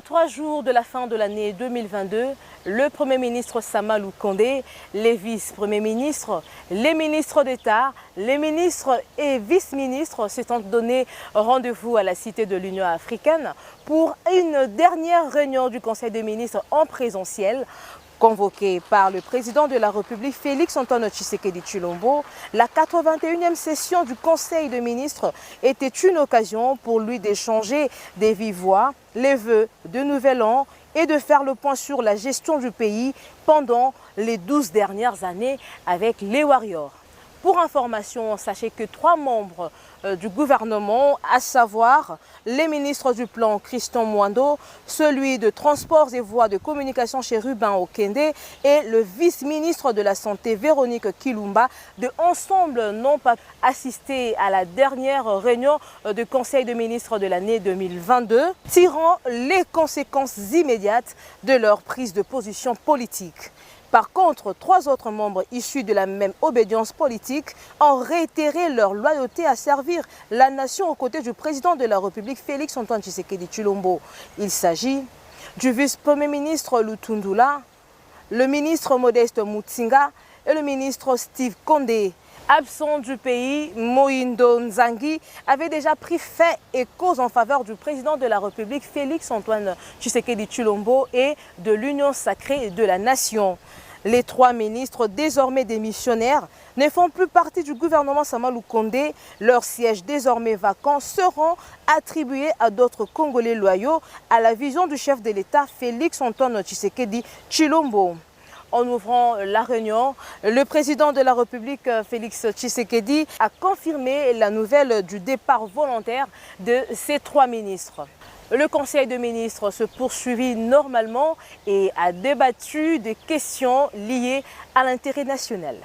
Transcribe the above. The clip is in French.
3 jours de la fin de l'année 2022, le Premier ministre Sama Lukonde, les vice-premiers ministres, les ministres d'État, les ministres et vice-ministres s'étant donné rendez-vous à la Cité de l'Union africaine pour une dernière réunion du Conseil des ministres en présentiel. Convoqué par le président de la République Félix-Antoine Tshisekedi Tshilombo, la 81e session du Conseil des ministres était une occasion pour lui d'échanger des vives voix, les vœux de nouvel an et de faire le point sur la gestion du pays pendant les 12 dernières années avec les Warriors. Pour information, sachez que 3 membres du gouvernement, à savoir les ministres du plan Christian Mwando, celui de Transports et Voies de Communication chez Ruben Okende et le vice-ministre de la Santé Véronique Kilumba, de ensemble n'ont pas assisté à la dernière réunion du Conseil des ministres de l'année 2022, tirant les conséquences immédiates de leur prise de position politique. Par contre, 3 autres membres issus de la même obédience politique ont réitéré leur loyauté à servir la nation aux côtés du président de la République Félix-Antoine Tshisekedi Tshilombo. Il s'agit du vice-premier ministre Lutundula, le ministre Modeste Mutsinga et le ministre Steve Kondé. Absent du pays, Mohindo Nzangi avait déjà pris fait et cause en faveur du président de la République Félix-Antoine Tshisekedi Tshilombo et de l'Union sacrée de la nation. Les 3 ministres, désormais démissionnaires, ne font plus partie du gouvernement Sama Lukonde. Leurs sièges désormais vacants seront attribués à d'autres Congolais loyaux à la vision du chef de l'État Félix-Antoine Tshisekedi Tshilombo. En ouvrant la réunion, le président de la République, Félix Tshisekedi, a confirmé la nouvelle du départ volontaire de ces 3 ministres. Le Conseil des ministres se poursuivit normalement et a débattu des questions liées à l'intérêt national.